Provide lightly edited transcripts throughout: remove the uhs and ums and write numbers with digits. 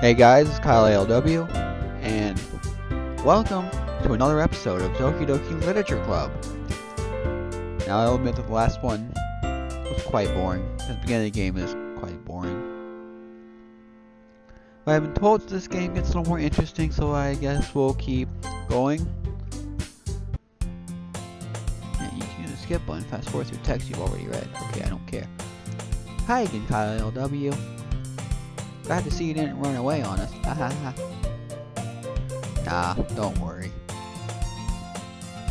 Hey guys, it's Kyle ALW, and welcome to another episode of Doki Doki Literature Club. Now I'll admit that the last one was quite boring. The beginning of the game is quite boring. But I've been told that this game gets a little more interesting, so I guess we'll keep going. Yeah, you can use the skip button, fast forward through text you've already read. Okay, I don't care. Hi again, Kyle ALW. Glad to see you didn't run away on us. Ha ha ha. Nah, don't worry.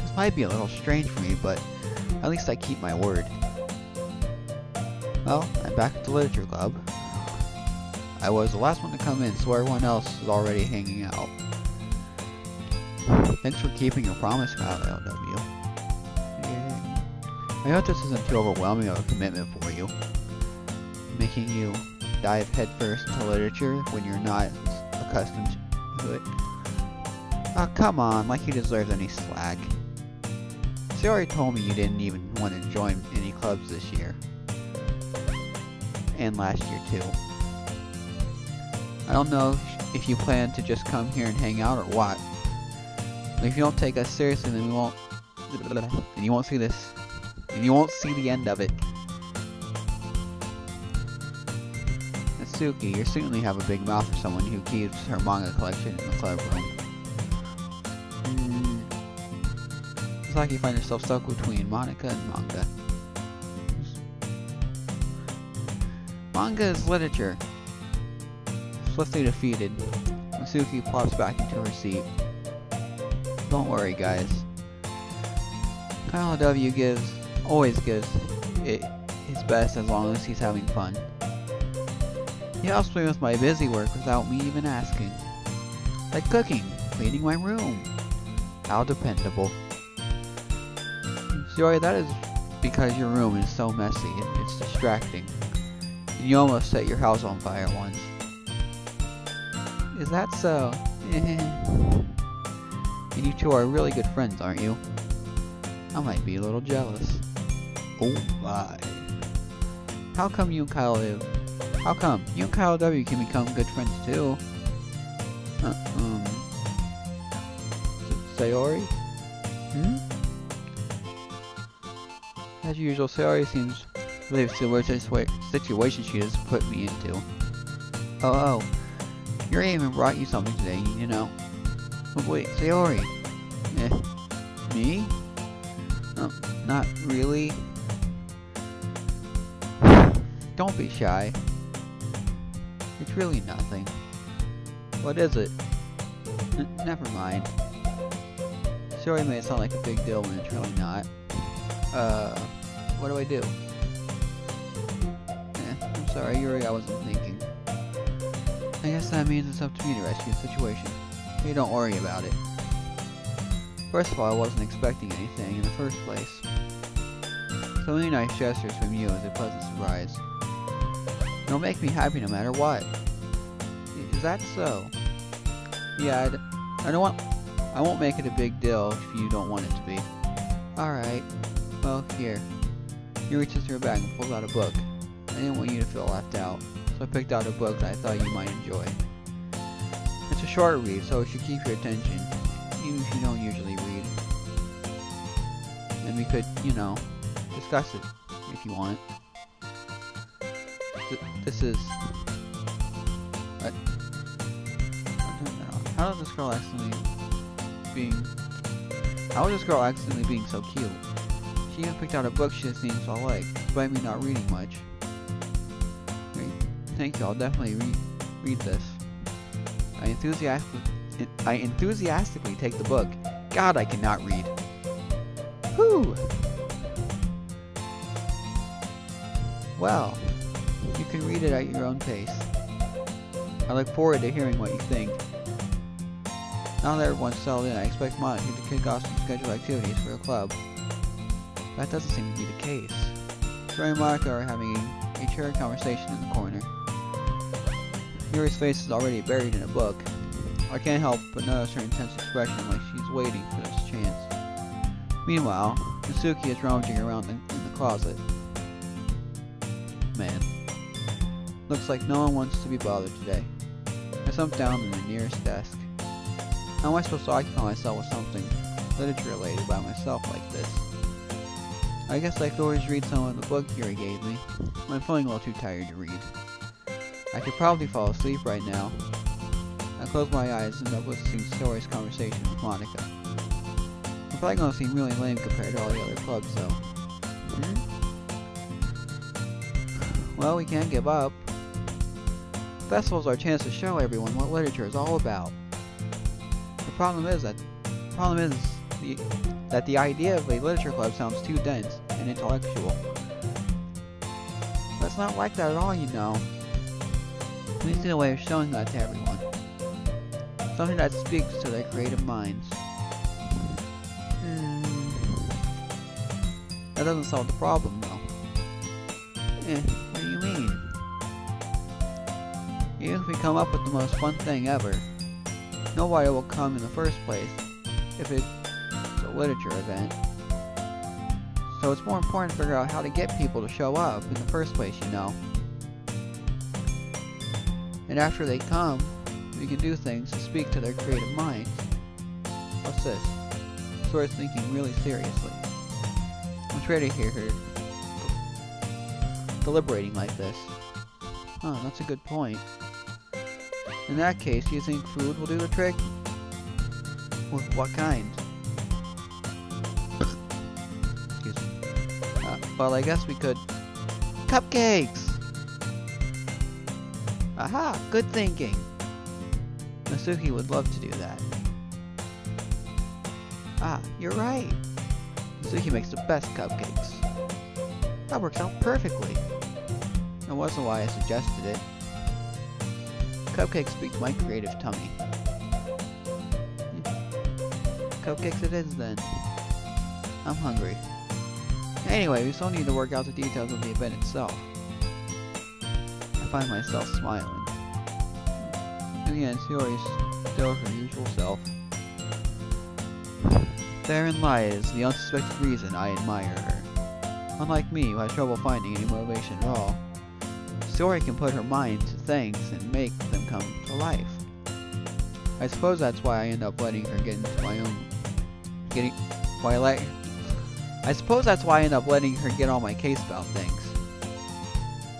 This might be a little strange for me, but at least I keep my word. Well, I'm back at the Literature Club. I was the last one to come in, so everyone else is already hanging out. Thanks for keeping your promise, Kyle LW. Yeah. I hope this isn't too overwhelming of a commitment for you, making you dive headfirst into literature when you're not accustomed to it. Oh, come on, like you deserve any slack. She already told me you didn't even want to join any clubs this year. And last year too. I don't know if you plan to just come here and hang out or what. But if you don't take us seriously, then we won't. And you won't see this. And you won't see the end of it. Suki, you certainly have a big mouth for someone who keeps her manga collection in the club room. It's like you find yourself stuck between Monica and manga. Manga is literature. Swiftly defeated, Suki plops back into her seat. Don't worry, guys. Kyle W always gives it his best as long as he's having fun. He helps me with my busy work without me even asking. Like cooking, cleaning my room. How dependable. Sorry, that is because your room is so messy and it's distracting. And you almost set your house on fire once. Is that so? And you two are really good friends, aren't you? I might be a little jealous. Oh my. How come you and Kyle W can become good friends too? Sayori? As usual, Sayori seems relieved to the situation she has put me into. Oh, your even brought you something today, you know. Oh, wait, Sayori. Me? Not really. Don't be shy. It's really nothing. What is it? Never mind. Sorry, made it sound like a big deal when it's really not. What do I do? I'm sorry, Yuri, I wasn't thinking. I guess that means it's up to me to rescue the situation. Hey, don't worry about it. First of all, I wasn't expecting anything in the first place. So many nice gestures from you is a pleasant surprise. It'll make me happy no matter what. Is that so? Yeah, I won't make it a big deal if you don't want it to be. Alright. Well, here. He reaches through her bag and pulls out a book. I didn't want you to feel left out, so I picked out a book that I thought you might enjoy. It's a short read, so it should keep your attention, even if you don't usually read. And we could, you know, discuss it if you want. This is... What? How is this girl accidentally being so cute? She even picked out a book she seems to like, despite me not reading much. Great. Thank you, I'll definitely read this. I enthusiastically take the book. God, I cannot read. Whew! Well, you can read it at your own pace. I look forward to hearing what you think. Now that everyone's settled in, I expect Monica to kick off some scheduled activities for the club. That doesn't seem to be the case. Sarah and Monica are having a cheery conversation in the corner. Yuri's face is already buried in a book. I can't help but notice her intense expression like she's waiting for this chance. Meanwhile, Mitsuki is rummaging around in the closet. Man. Looks like no one wants to be bothered today. I slumped down in the nearest desk. How am I supposed to occupy myself with something literature related by myself like this? I guess I could always read some of the book Yuri gave me. I'm feeling a little too tired to read. I could probably fall asleep right now. I close my eyes and end up listening to Sori's conversation with Monica. I'm probably gonna seem really lame compared to all the other clubs though. Well, we can't give up. Festivals are a chance to show everyone what literature is all about. The problem is that the idea of a literature club sounds too dense and intellectual. But it's not like that at all, you know. We need a way of showing that to everyone. Something that speaks to their creative minds. That doesn't solve the problem, though. What do you mean? Even if we come up with the most fun thing ever, nobody will come in the first place if it's a literature event. So it's more important to figure out how to get people to show up in the first place, you know. And after they come, we can do things to speak to their creative minds. What's this? Sora's thinking really seriously. I'm ready to hear her deliberating like this. Huh, that's a good point. In that case, you think food will do the trick? With what kind? Excuse me. Well, I guess we could... Cupcakes! Aha! Good thinking! Masuki would love to do that. Ah, you're right! Masuki makes the best cupcakes. That works out perfectly. That wasn't why I suggested it. Cupcakes speak to my creative tummy. Cupcakes it is then. I'm hungry. Anyway, we still need to work out the details of the event itself. I find myself smiling. Again, Shiori's still her usual self. Therein lies the unsuspected reason I admire her. Unlike me, who has trouble finding any motivation at all, Shiori can put her mind to things and make them come to life. I suppose that's why I end up letting her get into my own... I suppose that's why I end up letting her get on my case about things.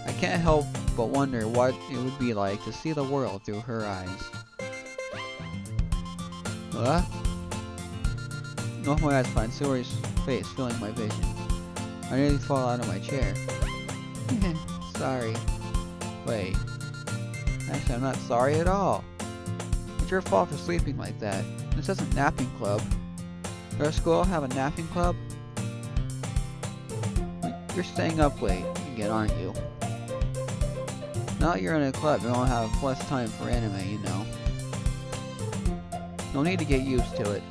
I can't help but wonder what it would be like to see the world through her eyes. Huh? I open my eyes to find Shiori's face filling my vision. I nearly fall out of my chair. Sorry. Wait. Actually, I'm not sorry at all. It's your fault for sleeping like that. This isn't napping club. Does our school have a napping club? You're staying up late again, aren't you? Now that you're in a club, you're gonna have less time for anime, you know. You'll need to get used to it.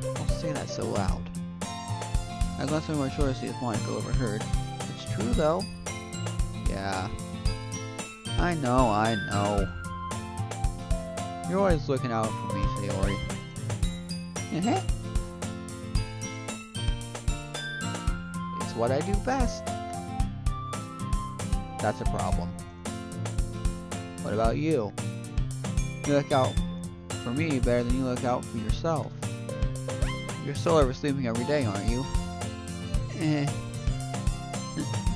Don't say that so loud. I glanced over my shoulder to see if Monica overheard. It's true, though. Yeah. I know. You're always looking out for me, Shiori. It's what I do best. That's a problem. What about you? You look out for me better than you look out for yourself. You're still oversleeping every day, aren't you?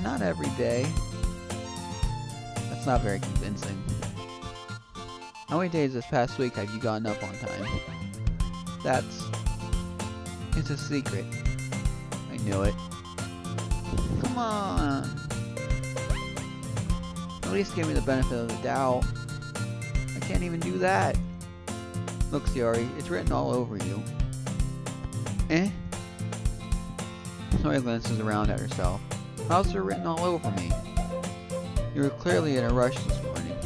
Not every day. That's not very convincing. How many days this past week have you gotten up on time? It's a secret. I knew it. Come on. At least give me the benefit of the doubt. I can't even do that. Look, Shiori, it's written all over you. Shiori glances around at herself. How's it written all over me? You were clearly in a rush this morning.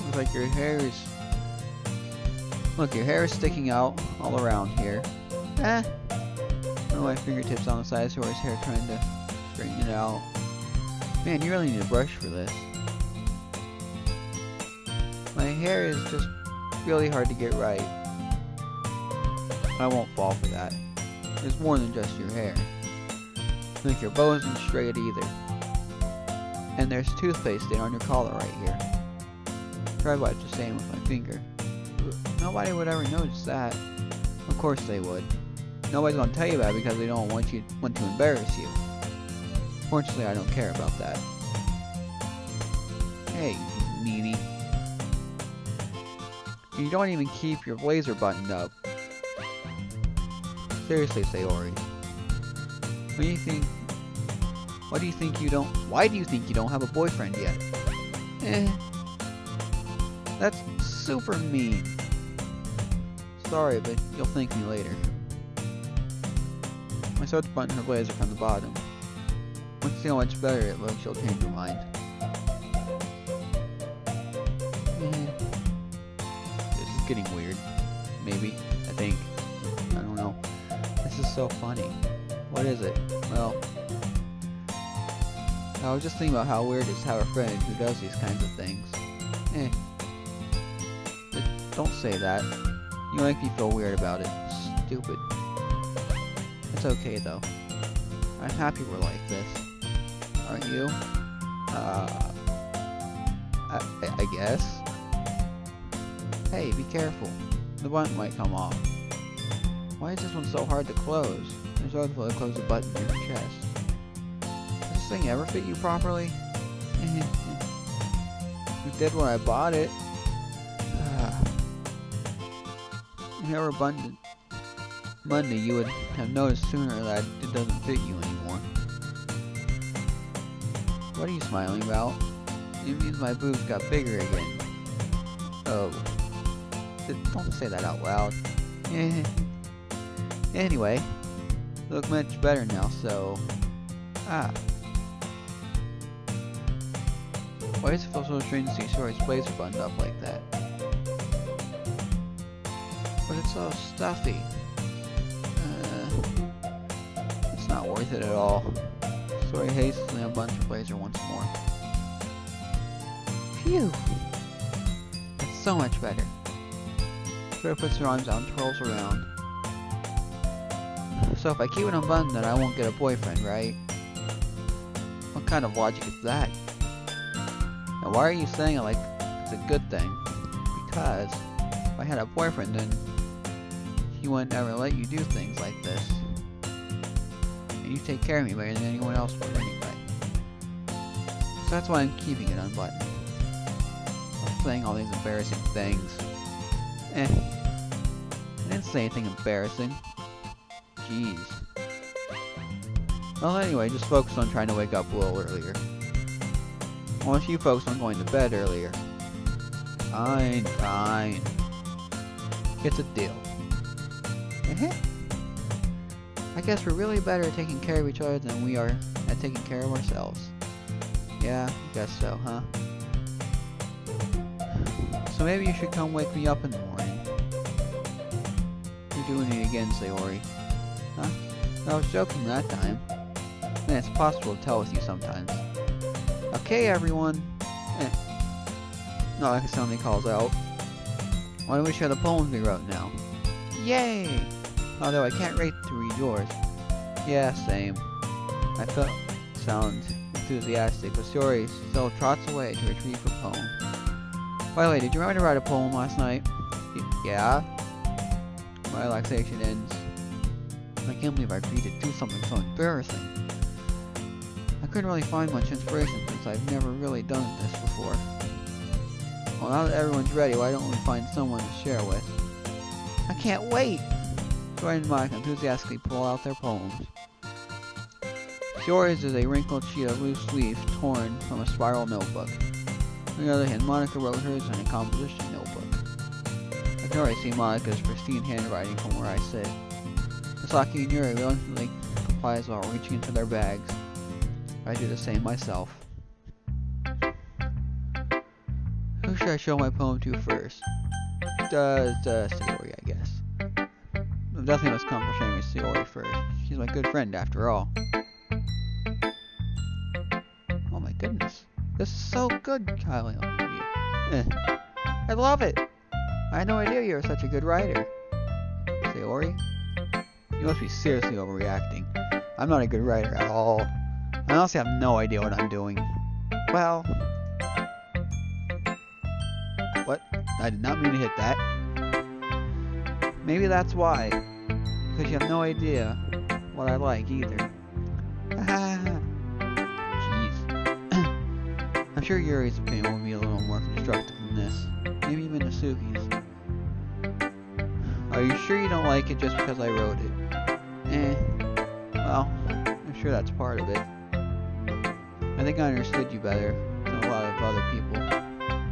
Looks like your hair is... Look, your hair is sticking out all around here. My fingertips on the side of Shiori's hair trying to straighten it out. Man, you really need a brush for this. My hair is just really hard to get right. I won't fall for that. There's more than just your hair. Look, your bow isn't straight either. And there's toothpaste stain on your collar right here. Tried what just saying with my finger. Nobody would ever notice that. Of course they would. Nobody's gonna tell you about it because they don't want to embarrass you. Fortunately, I don't care about that. Hey, you meanie. You don't even keep your blazer buttoned up. Seriously, Sayori. What do you think? Why do you think you don't have a boyfriend yet? That's super mean. Sorry, but you'll thank me later. I start to button her blazer from the bottom. Once you see how much better it looks, you'll change your mind. This is getting weird. Maybe. I think. I don't know. This is so funny. What is it? Well, I was just thinking about how weird it is to have a friend who does these kinds of things. Don't say that. You make me feel weird about it. Stupid. It's okay though. I'm happy we're like this. Aren't you? I guess. Hey, be careful. The button might come off. Why is this one so hard to close? There's other way to close the button in your chest. Does this thing ever fit you properly? It did when I bought it. If you ever buttoned Monday, you would have noticed sooner that it doesn't fit you anymore. What are you smiling about? It means my boobs got bigger again. Oh. Don't say that out loud. Anyway, you look much better now, so... Why does it feel so strange to see Sayori's blazer buttoned up like that? But it's so stuffy. It's not worth it at all. So I hastily unbuttons her blazer once more. Phew! It's so much better. Sarah puts her arms out and twirls around. So if I keep it unbuttoned, then I won't get a boyfriend, right? What kind of logic is that? And why are you saying it like it's a good thing? Because if I had a boyfriend, then he wouldn't ever let you do things like this. And you take care of me better than anyone else would anyway. So that's why I'm keeping it unbuttoned. I'm saying all these embarrassing things. I didn't say anything embarrassing. Jeez. Well, anyway, just focus on trying to wake up a little earlier. Unless you focus on going to bed earlier. Fine. It's a deal. I guess we're really better at taking care of each other than we are at taking care of ourselves. Yeah, I guess so, huh? So maybe you should come wake me up in the morning. You're doing it again, Sayori. Huh? I was joking that time. Man, it's possible to tell with you sometimes. Okay, everyone. Not like it suddenly calls out. Why don't we share the poems we wrote now? Yay! Although I can't wait to read yours. Yeah, same. I felt sound enthusiastic, but Sayori still trots away to retrieve her poem. By the way, did you remember to write a poem last night? Yeah? My relaxation ends. I can't believe I agreed to do something so embarrassing. I couldn't really find much inspiration since I've never really done this before. Well, now that everyone's ready, why don't we find someone to share with? I can't wait! Sayori and Monica enthusiastically pull out their poems. Sayori's is a wrinkled sheet of loose leaf torn from a spiral notebook. On the other hand, Monica wrote hers in a composition notebook. I can already see Monica's pristine handwriting from where I sit. Misaki and Yuri reluctantly complies while reaching into their bags. I do the same myself. Who should I show my poem to first? Sayori, I guess. I definitely must come for showing me Sayori first. She's my good friend after all. Oh my goodness. This is so good, Kylie. I love it! I had no idea you were such a good writer. Sayori? You must be seriously overreacting. I'm not a good writer at all. I honestly have no idea what I'm doing. Well... What? I did not mean to hit that. Maybe that's why. Because you have no idea what I like either. Jeez. I'm sure Yuri's opinion will be a little more constructive than this. Maybe even Nasuki's. Are you sure you don't like it just because I wrote it? Well, I'm sure that's part of it. I think I understood you better than a lot of other people,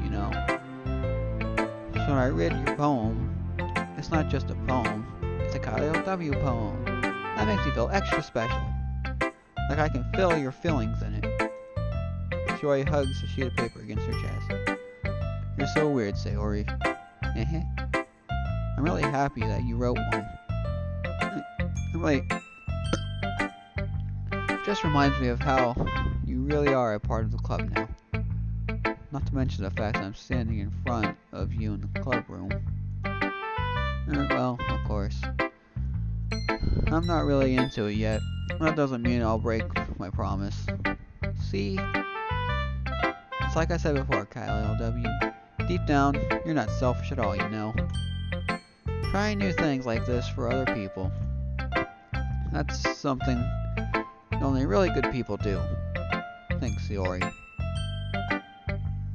you know. So when I read your poem, it's not just a poem, it's a KLW poem. That makes me feel extra special. Like I can feel your feelings in it. Joy hugs a sheet of paper against her chest. You're so weird, Sayori. I'm really happy that you wrote one. It just reminds me of how you really are a part of the club now. Not to mention the fact that I'm standing in front of you in the club room. Well, of course. I'm not really into it yet. That doesn't mean I'll break my promise. See? It's like I said before, KLW. Deep down, you're not selfish at all, you know. Trying new things like this for other people. That's something only really good people do. Thanks, Sayori.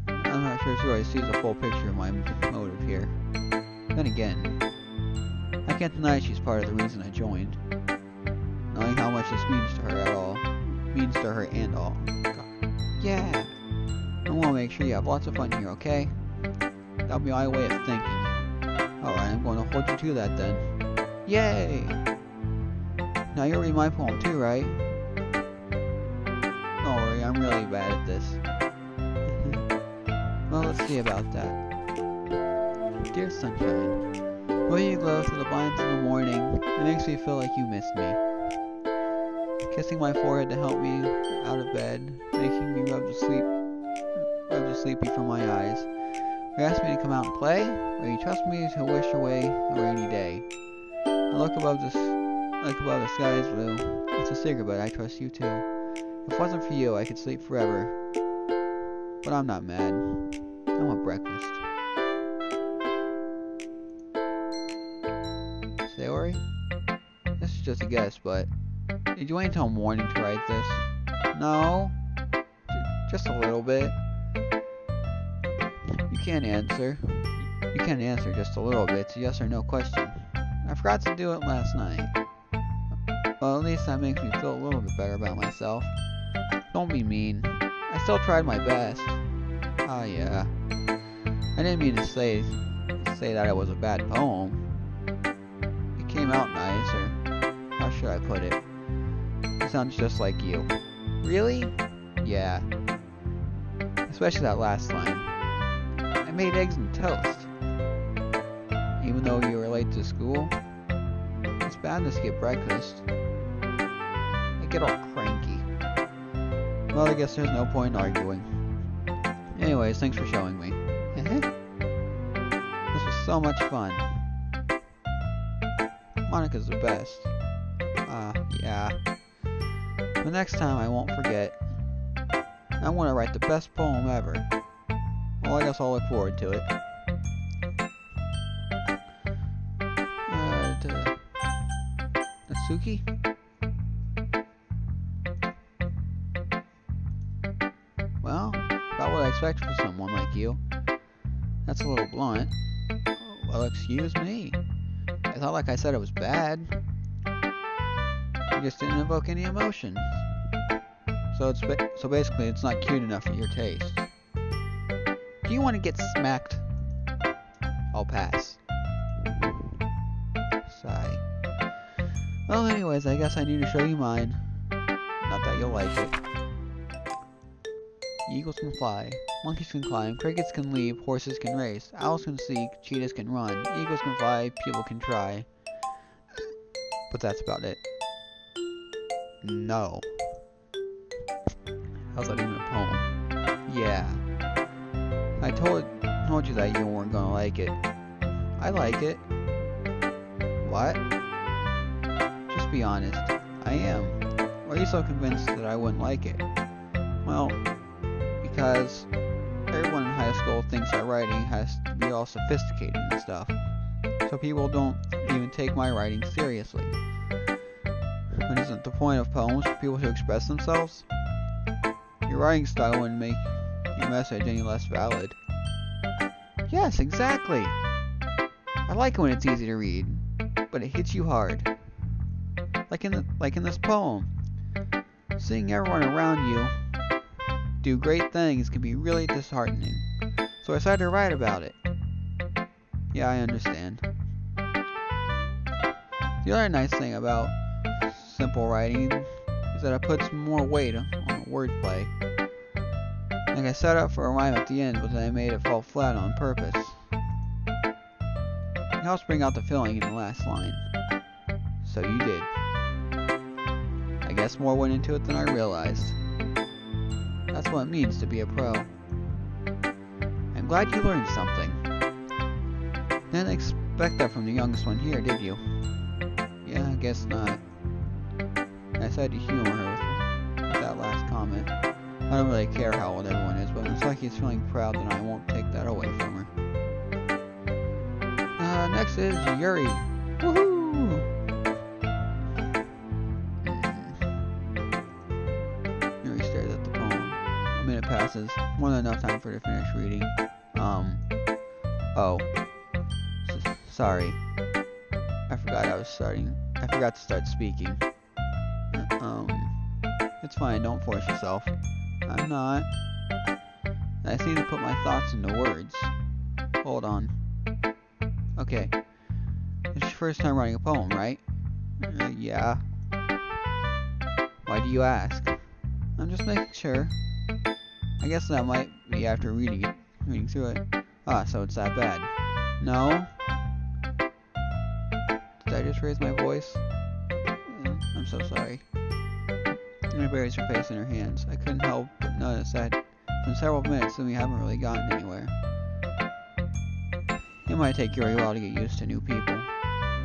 I'm not sure Sayori sees a full picture of my motive here. Then again, I can't deny she's part of the reason I joined. Knowing how much this means to her and all. God. Yeah! I want to make sure you have lots of fun here, okay? That'll be my way of thanking you. Alright, I'm going to hold you to that then. Yay! Now you'll read my poem too, right? Don't worry, I'm really bad at this. Well, let's see about that. Dear Sunshine, the way you glow through the blinds in the morning, it makes me feel like you missed me. Kissing my forehead to help me out of bed, making me rub the sleepy from my eyes. You ask me to come out and play, or you trust me to wish away a rainy day. I look above the sky is blue. It's a secret, but I trust you too. If it wasn't for you, I could sleep forever. But I'm not mad. I want breakfast. Sayori? This is just a guess, but did you wait until morning to write this? No. Just a little bit. You can't answer just a little bit. It's a yes or no question. I forgot to do it last night. Well, at least that makes me feel a little bit better about myself. Don't be mean. I still tried my best. Oh yeah. I didn't mean to say that it was a bad poem. It came out nice, or how should I put it? It sounds just like you. Really? Yeah. Especially that last line. I made eggs and toast. Even though you were late to school, it's bad to skip breakfast. I get all cranky. Well, I guess there's no point in arguing. Anyways, thanks for showing me. This was so much fun. Monica's the best. Yeah. But next time I won't forget. I want to write the best poem ever. Well, I guess I'll look forward to it. Natsuki? Well, about what I expect from someone like you. That's a little blunt. Well, excuse me. I thought, like I said, it was bad. You just didn't evoke any emotion. So basically, it's not cute enough for your taste. Do you want to get smacked? I'll pass. Sigh. Well, anyways, I guess I need to show you mine. Not that you'll like it. Eagles can fly, monkeys can climb, crickets can leap, horses can race, owls can seek, cheetahs can run, eagles can fly, people can try. But that's about it. No. How's that even a poem? Yeah. I told you that you weren't gonna like it. I like it. What? Just be honest. I am. Why are you so convinced that I wouldn't like it? Well, because everyone in high school thinks that writing has to be all sophisticated and stuff. So people don't even take my writing seriously. But isn't the point of poems for people to express themselves? Your writing style wouldn't make your message any less valid. Yes, exactly! I like it when it's easy to read, but it hits you hard. Like in this poem. Seeing everyone around you do great things can be really disheartening. So I decided to write about it. Yeah, I understand. The other nice thing about simple writing is that it puts more weight on the wordplay. Like I set up for a rhyme at the end, but then I made it fall flat on purpose. It helps bring out the feeling in the last line. So you did. I guess more went into it than I realized. That's what it means to be a pro. I'm glad you learned something. Didn't expect that from the youngest one here, did you? Yeah, I guess not. I decided to humor her with that last comment. I don't really care how old everyone is, but it's like he's feeling proud that I won't take that away from her. Next is Yuri. Woohoo! Yuri stares at the poem. A minute passes, more than enough time for her to finish reading. Oh. Sorry. I forgot to start speaking. It's fine, don't force yourself. I'm not. I just need to put my thoughts into words. Hold on. Okay. It's your first time writing a poem, right? Yeah. Why do you ask? I'm just making sure. I guess that might be after reading through it. Ah, so it's that bad. No? Did I just raise my voice? I'm so sorry. She buries her face in her hands. I couldn't help but notice that it's been several minutes and we haven't really gotten anywhere. It might take Yuri a while to get used to new people.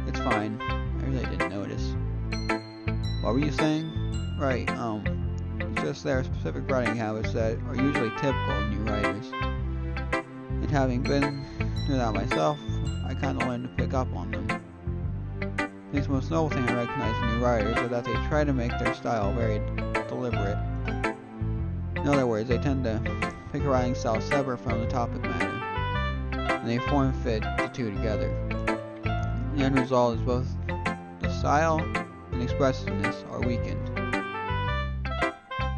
It's fine. I really didn't notice. What were you saying? Right, it's just there are specific writing habits that are usually typical of new writers. And having been through that myself, I kinda learned to pick up on them. I think the most noble thing I recognize in new writers is that they try to make their style very deliberate. In other words, they tend to pick a writing style separate from the topic matter, and they form fit the two together. The end result is both the style and expressiveness are weakened.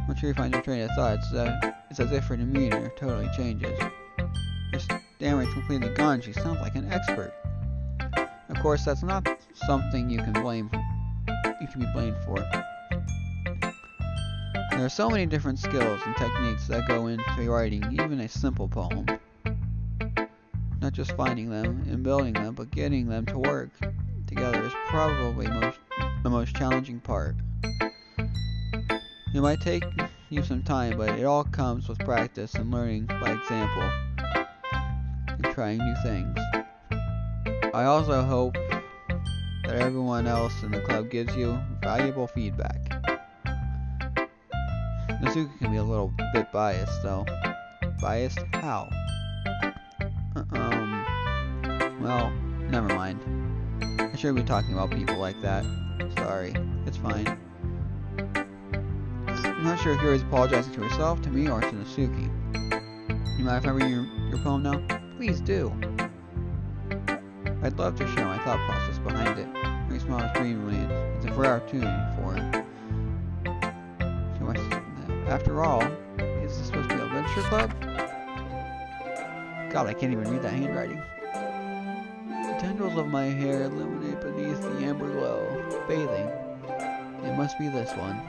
Once you find your train of thought, it's as if her demeanor totally changes. Her stammering's completely gone. She sounds like an expert. Of course, that's not something you can be blamed for. There are so many different skills and techniques that go into writing even a simple poem. Not just finding them and building them, but getting them to work together is probably the most challenging part. It might take you some time, but it all comes with practice and learning by example and trying new things. I also hope that everyone else in the club gives you valuable feedback. Natsuki can be a little bit biased, though. Biased? How? Well, never mind. I shouldn't be talking about people like that. Sorry. It's fine. I'm not sure if Yuri's apologizing to herself, to me, or to Natsuki. You mind if I read your poem now? Please do. I'd love to share my thought process behind it. Yuri smiles dreamily. It's a rare opportunity for it. After all, is this supposed to be a adventure club? God, I can't even read that handwriting. The tendrils of my hair illuminate beneath the amber glow. Bathing. It must be this one.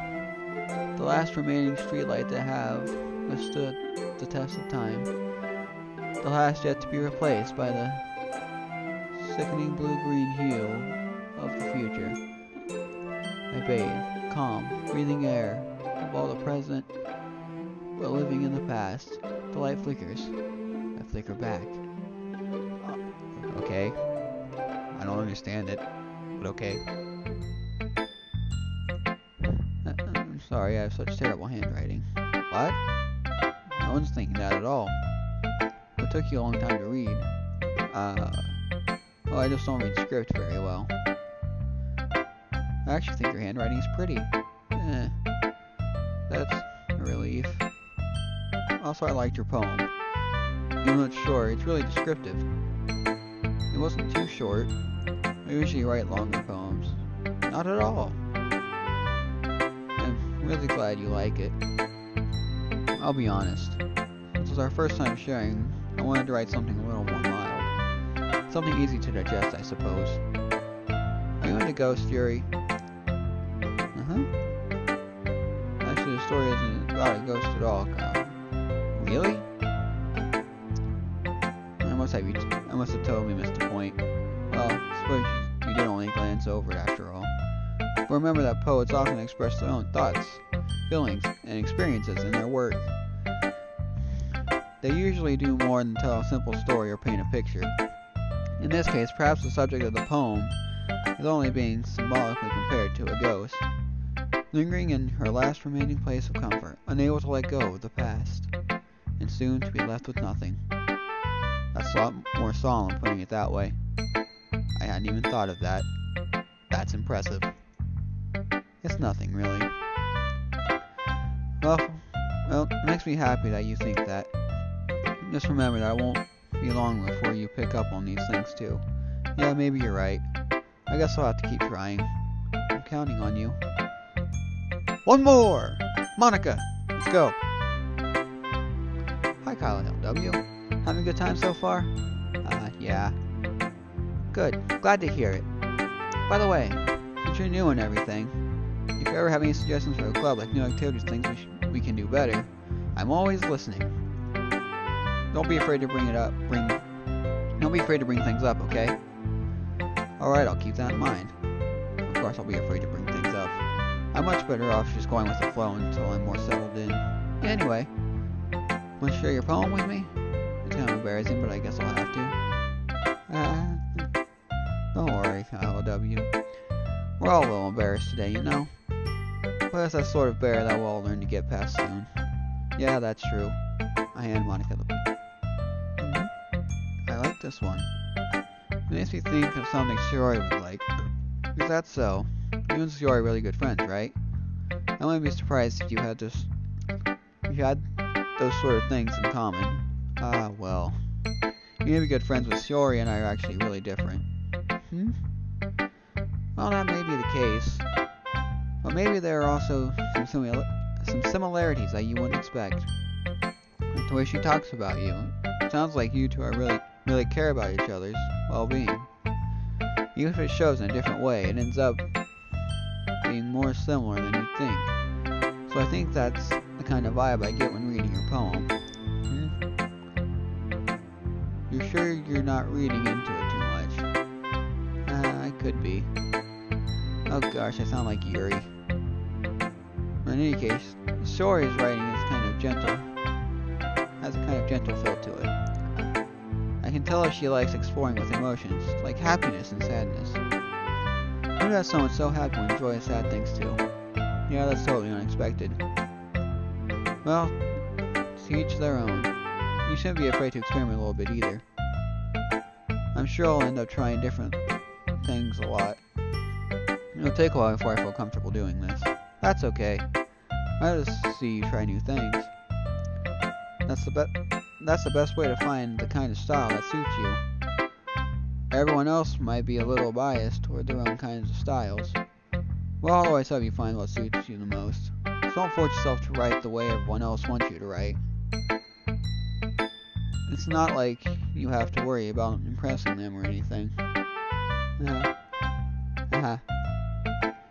The last remaining streetlight to have withstood the test of time. The last yet to be replaced by the sickening blue-green hue of the future. I bathe, calm, breathing air of all the present, but living in the past. The light flickers. I flicker back. Okay. I don't understand it, but okay. I'm sorry, I have such terrible handwriting. What? No one's thinking that at all. took you a long time to read. Well, I just don't read script very well. I actually think your handwriting is pretty. That's a relief. Also, I liked your poem. Even though it's short, it's really descriptive. It wasn't too short. I usually write longer poems. Not at all. I'm really glad you like it. I'll be honest. This was our first time sharing. I wanted to write something a little more mild. Something easy to digest, I suppose. Are you into ghost theory? Actually, the story isn't about a ghost at all. Really? I must have totally missed the point. Well, I suppose you did only glance over it after all. But remember that poets often express their own thoughts, feelings, and experiences in their work. They usually do more than tell a simple story or paint a picture. In this case, perhaps the subject of the poem is only being symbolically compared to a ghost, lingering in her last remaining place of comfort, unable to let go of the past, and soon to be left with nothing. That's a lot more solemn, putting it that way. I hadn't even thought of that. That's impressive. It's nothing, really. Well, it makes me happy that you think that. Just remember that it won't be long before you pick up on these things, too. Yeah, maybe you're right. I guess I'll have to keep trying. I'm counting on you. One more! Monica! Let's go! Hi, Kyle LW. Having a good time so far? Yeah. Good. Glad to hear it. By the way, since you're new and everything, if you ever have any suggestions for the club, like new activities, things we can do better, I'm always listening. Don't be afraid to bring it up. Don't be afraid to bring things up, okay? Alright, I'll keep that in mind. Of course, I'll be afraid to bring things up. I'm much better off just going with the flow until I'm more settled in. Anyway, want to share your poem with me? It's kind of embarrassing, but I guess I'll have to. Don't worry, LW. We're all a little embarrassed today, you know? But that's that sort of bear that we'll all learn to get past soon. Yeah, that's true. I hand Monica the I like this one. It makes me think of something Shiori would like. Is that so? You and Shiori are really good friends, right? I wouldn't be surprised if you had those sort of things in common. Well. You may be good friends with Shiori and I are actually really different. Well, that may be the case. But maybe there are also some similarities that you wouldn't expect. Like the way she talks about you. It sounds like you two are really care about each other's well-being. Even if it shows in a different way, it ends up being more similar than you'd think. So I think that's the kind of vibe I get when reading your poem. You're sure you're not reading into it too much? I could be. Oh gosh, I sound like Yuri. But in any case, Shiori's writing is kind of gentle. Has a kind of gentle feel to it. I can tell she likes exploring with emotions, like happiness and sadness. Who does someone so happy when enjoy sad things too? Yeah, that's totally unexpected. Well, to each their own. You shouldn't be afraid to experiment a little bit either. I'm sure I'll end up trying different things a lot. It'll take a while before I feel comfortable doing this. That's okay. I just see you try new things. That's the best way to find the kind of style that suits you. Everyone else might be a little biased toward their own kinds of styles. Well, I'll always help you find what suits you the most. So don't force yourself to write the way everyone else wants you to write. It's not like you have to worry about impressing them or anything.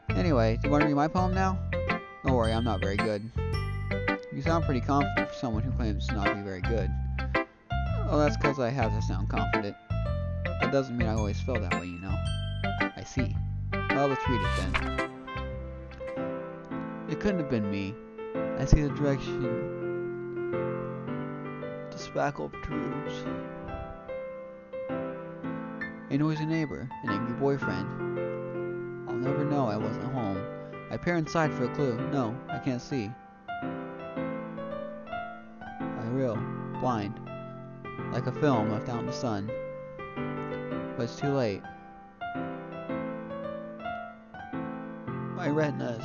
Anyway, do you want to read my poem now? Don't worry, I'm not very good. You sound pretty confident for someone who claims to not be very good. Well, that's because I have to sound confident. That doesn't mean I always feel that way, you know. I see. Well, let's read it then. It couldn't have been me. I see the direction the spackle protrudes. A noisy neighbor, an angry boyfriend. I'll never know I wasn't home. I peer inside for a clue. No, I can't see. Blind. like a film left out in the sun. But it's too late. My retinas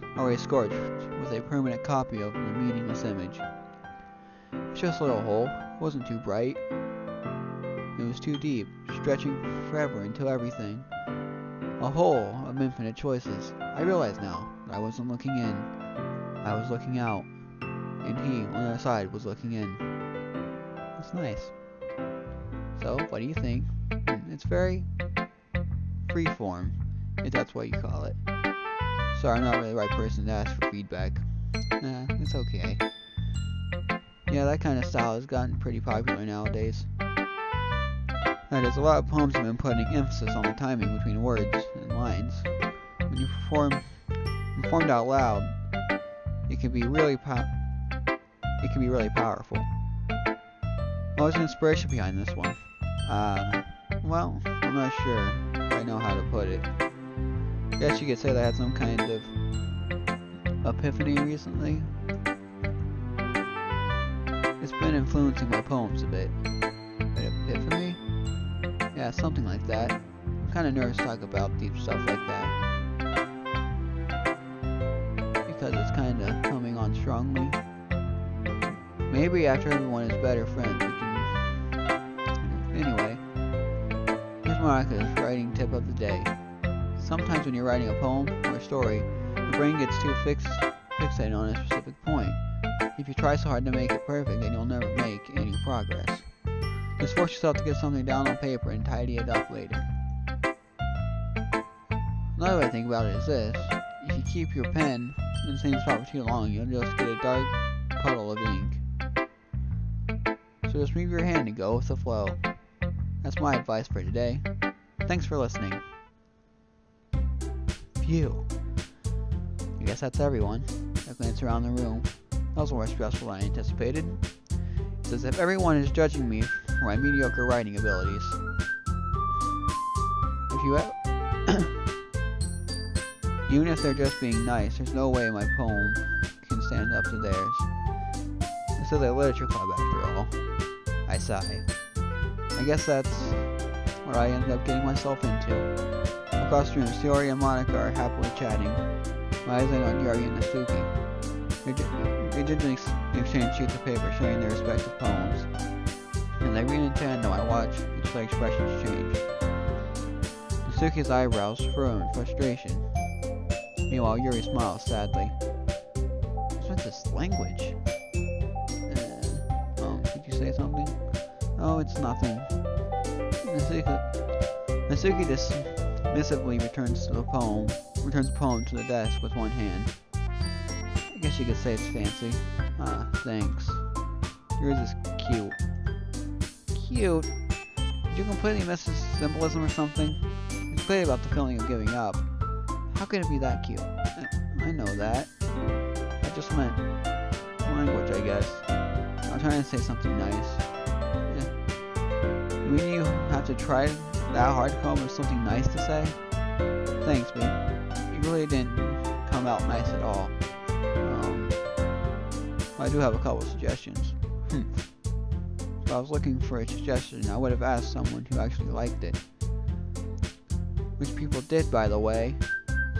are already scorched with a permanent copy of the meaningless image. It's just a little hole. It wasn't too bright. It was too deep, stretching forever into everything. A hole of infinite choices. I realize now that I wasn't looking in. I was looking out. And he, on the other side, was looking in. It's nice. So, what do you think? It's very freeform, if that's what you call it. Sorry, I'm not really the right person to ask for feedback. It's okay. Yeah, that kind of style has gotten pretty popular nowadays. That is, a lot of poems have been putting emphasis on the timing between words and lines. When you performed out loud, it can be really powerful. What was the inspiration behind this one? Well, I'm not sure if I know how to put it. I guess you could say that I had some kind of epiphany recently. It's been influencing my poems a bit. An epiphany? Yeah, something like that. I'm kind of nervous to talk about deep stuff like that. Because it's kind of coming on strongly. Maybe after everyone is better friends, we can... Anyway, here's Monica's writing tip of the day. Sometimes when you're writing a poem or a story, your brain gets too fixated on a specific point. If you try so hard to make it perfect, then you'll never make any progress. Just force yourself to get something down on paper and tidy it up later. Another way to think about it is this. If you keep your pen in the same spot for too long, you'll just get a dark puddle of ink. So just move your hand and go with the flow. That's my advice for today. Thanks for listening. Phew. I guess that's everyone. I glance around the room. That was more stressful than I anticipated. It's as if everyone is judging me for my mediocre writing abilities. Even if they're just being nice, there's no way my poem can stand up to theirs. This is a literature club after all. I sigh. I guess that's what I ended up getting myself into. Across the room, Shiori and Monica are happily chatting. My eyes are on Yuri and Natsuki. They did exchange sheets of paper showing their respective poems. As I read in tandem, I watch each their expressions change. Natsuki's eyebrows furrow in frustration. Meanwhile, Yuri smiles sadly. What's with this language? Did you say something? Oh, it's nothing. Natsuki dismissively returns the poem to the desk with one hand. I guess you could say it's fancy. Thanks. Yours is cute. Cute? Did you completely miss the symbolism or something? It's clearly about the feeling of giving up. How could it be that cute? I know that. I just meant language, I guess. I'm trying to say something nice. You mean you have to try that hard to come up with something nice to say? Thanks, babe. You really didn't come out nice at all. I do have a couple of suggestions. If I was looking for a suggestion, I would have asked someone who actually liked it. Which people did, by the way.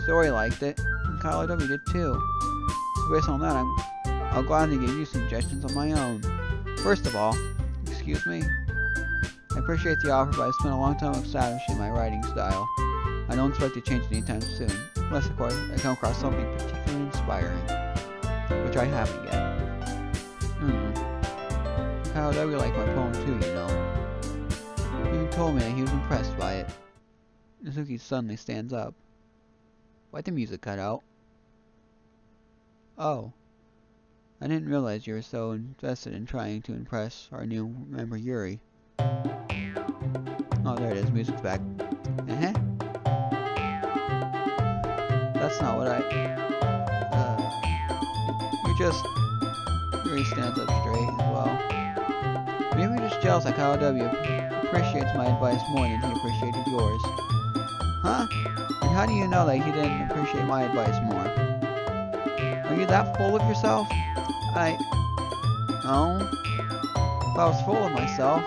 Story liked it, and Kyle W did too. So based on that, I'll gladly give you suggestions of my own. First of all, excuse me? I appreciate the offer, but I spent a long time establishing my writing style. I don't expect to change anytime soon, unless of course I come across something particularly inspiring, which I haven't yet. Kyle W liked my poem too, you know. He even told me that he was impressed by it. Natsuki suddenly stands up. Why'd the music cut out? Oh. I didn't realize you were so invested in trying to impress our new member Yuri. Oh, there it is. Music's back. That's not what Yuri stands up straight as well. Maybe you're just jealous that Kyle W appreciates my advice more than he appreciated yours. Huh? And how do you know that he didn't appreciate my advice more? Are you that full of yourself? No. If I was full of myself,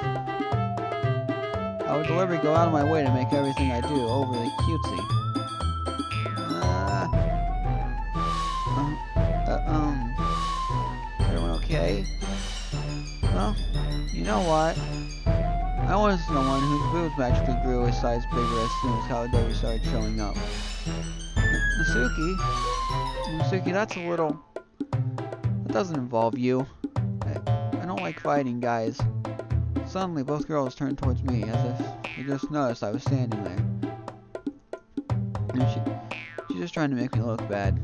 I would deliberately go out of my way to make everything I do overly cutesy. Is everyone okay? Well, you know what? I was someone whose boobs magically grew a size bigger as soon as Doki started showing up. Masuki, that's a little... That doesn't involve you. I don't like fighting guys. Suddenly, both girls turned towards me, as if they just noticed I was standing there. And she's just trying to make me look bad.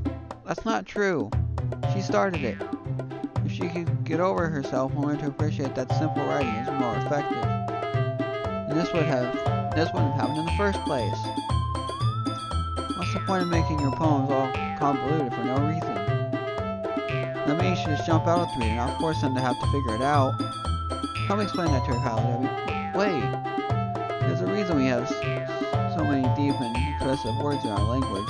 That's not true. She started it. If she could get over herself and learn to appreciate that simple writing is more effective, then this wouldn't have happened in the first place. What's the point of making your poems all convoluted for no reason? That means you should just jump out at the reader, not force them to have to figure it out. Help me explain that to her, Debbie. Wait. There's a reason we have so many deep and expressive words in our language.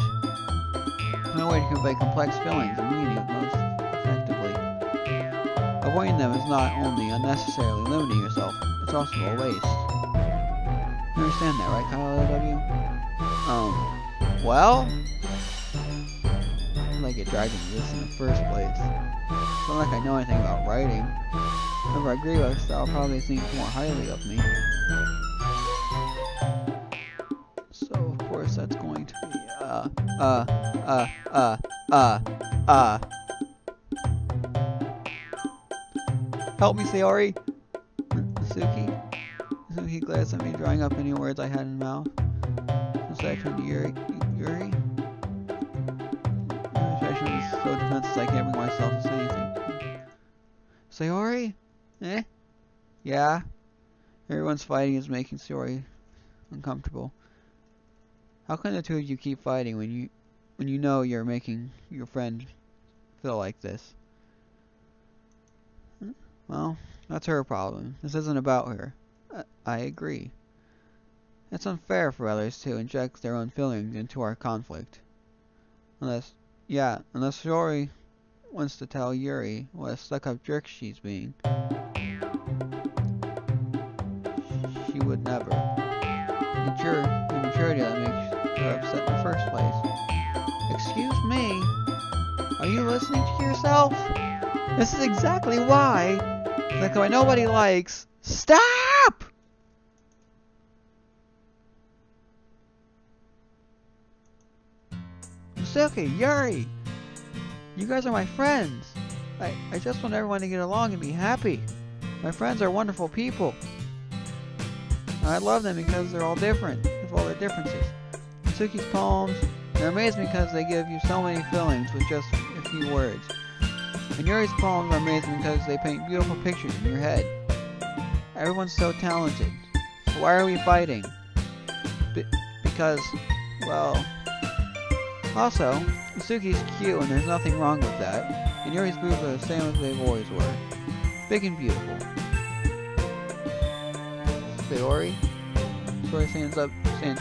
There's no way to convey complex feelings and meaning most effectively. Avoiding them is not only unnecessarily limiting yourself, it's also a waste. You understand that, right, W? Well? How did I get dragged into this in the first place? It's not like I know anything about writing. Whoever I agree with, I'll probably think more highly of me. So, of course, that's going to be, Help me, Sayori! Masuki glanced at me, drawing up any words I had in mouth. So I turned to Yuri? My expression was so defenseless I can't bring myself to say anything. Sayori? Eh? Yeah? Everyone's fighting is making Sayori uncomfortable. How can the two of you keep fighting when you know you're making your friend feel like this? Well, that's her problem. This isn't about her. I agree. It's unfair for others to inject their own feelings into our conflict. Unless Sayori wants to tell Yuri what a stuck-up jerk she's being. She would never. The immaturity that makes her upset in the first place. Excuse me? Are you listening to yourself? This is exactly why nobody likes... Stop! Masuki, Yuri! You guys are my friends. I just want everyone to get along and be happy. My friends are wonderful people. I love them because they're all different, with all their differences. Masuki's poems, they're amazing because they give you so many feelings with just a few words. And Yuri's poems are amazing because they paint beautiful pictures in your head. Everyone's so talented. So why are we fighting? Because, well... Also, Masuki's cute and there's nothing wrong with that. And Yuri's boobs are the same as they've always were. Big and beautiful. Sayori stands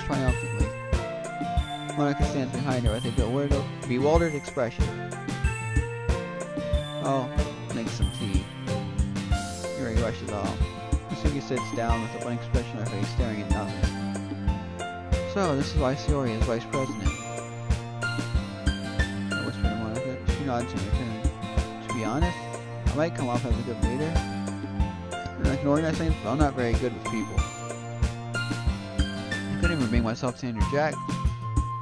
triumphantly. Monika stands behind her with a bewildered expression. Oh, make some tea. Yuri rushes off. Masuki sits down with a blank expression on her face, staring at nothing. So, this is why Sayori is vice president. I whispered to Monika. She nodded to me, turning. To be honest, I might come off as a good leader. And I can organize things, but I'm not very good with people. I couldn't even bring myself to interject.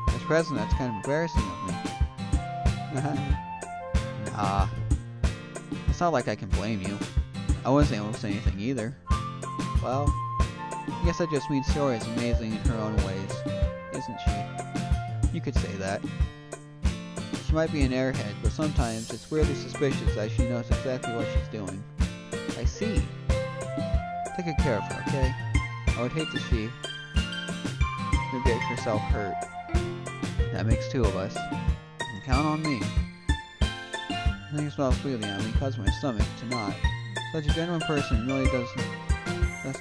As president, that's kind of embarrassing of me. Nah. It's not like I can blame you. I wasn't able to say anything either. Well, I guess that just means Sayori is amazing in her own ways, isn't she? You could say that. She might be an airhead, but sometimes it's weirdly suspicious that she knows exactly what she's doing. I see. Take good care of her, okay? I would hate to see her get herself hurt. That makes two of us. And count on me. I think it smells sweetly on me, causes my stomach to knot. Such a genuine person really does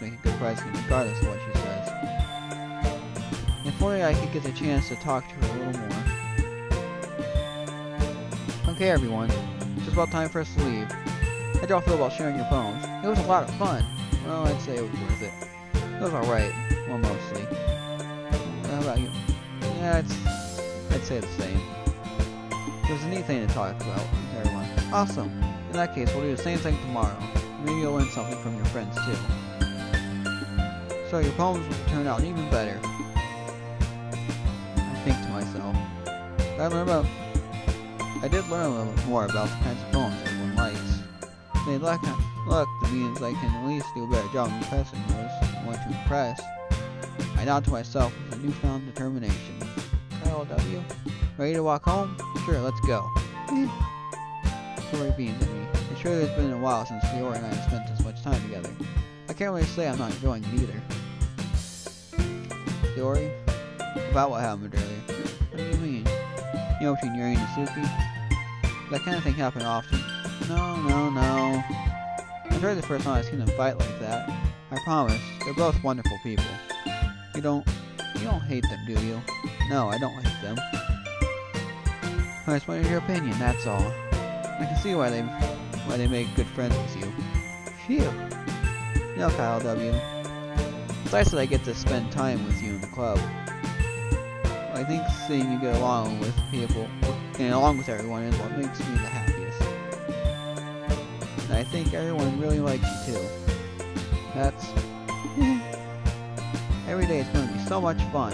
make a good president, regardless of what she says. If only I could get the chance to talk to her a little more. Okay, everyone. It's just about time for us to leave. How do y'all feel about sharing your poems? It was a lot of fun. Well, I'd say it was worth it. It was alright. Well, mostly. How about you? Yeah, I'd say the same. It was a neat thing to talk about with everyone. Awesome. In that case, we'll do the same thing tomorrow. Maybe you'll learn something from your friends, too. So your poems will turn out even better. I think to myself. I did learn a little bit more about the kinds of poems everyone likes. They luck, that means I can at least do a better job of impressing those I want to impress. I nod to myself with a newfound determination. Kyle W. Ready to walk home? Sure, let's go. Sayori beams at me. It sure has been a while since Sayori and I have spent this much time together. I can't really say I'm not enjoying it either. Sayori? About what happened earlier. What do you mean? You know, between Yuri and Suki? That kind of thing happened often. No. I've heard the first time I've seen them fight like that. I promise, they're both wonderful people. You don't hate them, do you? No, I don't hate them. I just wanted your opinion, that's all. I can see why they make good friends with you. Phew. You know, Kyle W. It's nice that I get to spend time with you in the club. I think seeing you get along with people, and along with everyone, is what makes me the happiest. And I think everyone really likes you too. That's... Every day is going to be so much fun.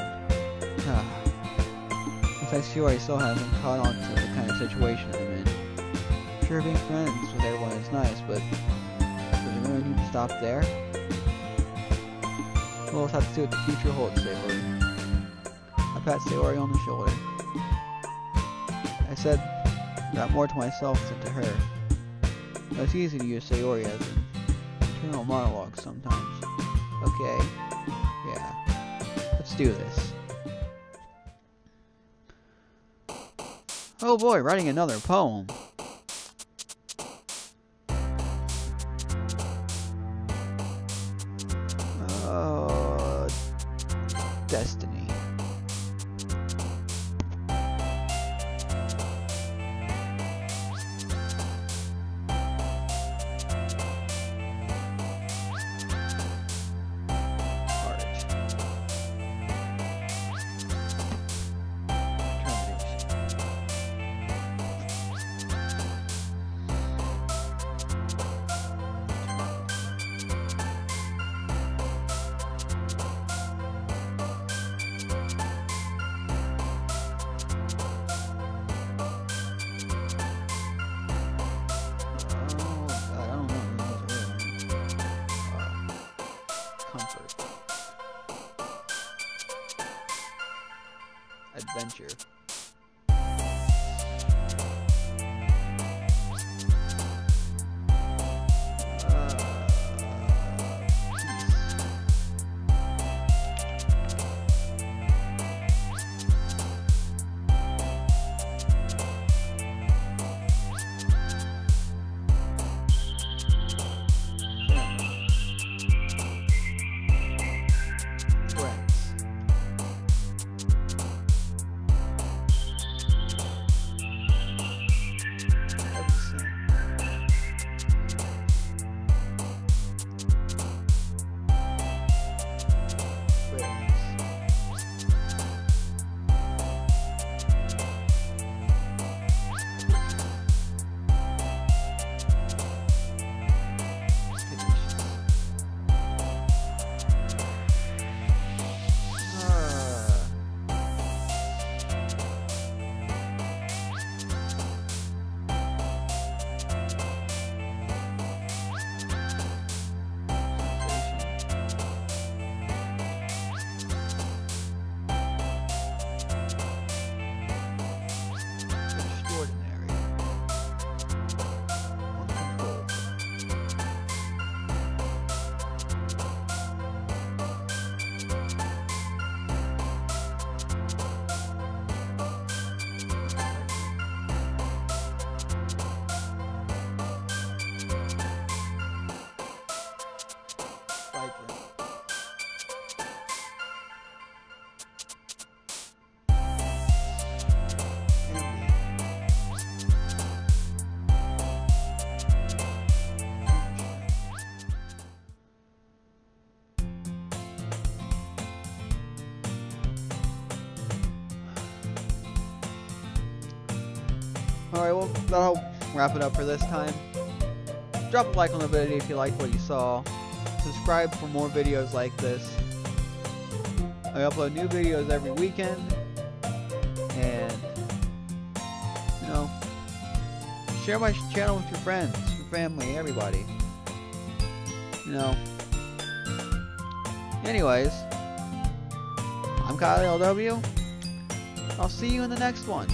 Looks like Sayori still hasn't caught on to the kind of situation I'm in. Sure, being friends with everyone is nice, but does it really need to stop there? We'll have to see what the future holds, Sayori. I pat Sayori on the shoulder. I said that more to myself than to her. But it's easy to use Sayori as an internal monologue sometimes. Okay. Yeah. Let's do this. Oh boy, writing another poem. Destiny. Adventure. Alright, well, that'll wrap it up for this time. Drop a like on the video if you liked what you saw. Subscribe for more videos like this. I upload new videos every weekend. And, you know, share my channel with your friends, your family, everybody. You know. Anyways, I'm Kyle LW. I'll see you in the next one.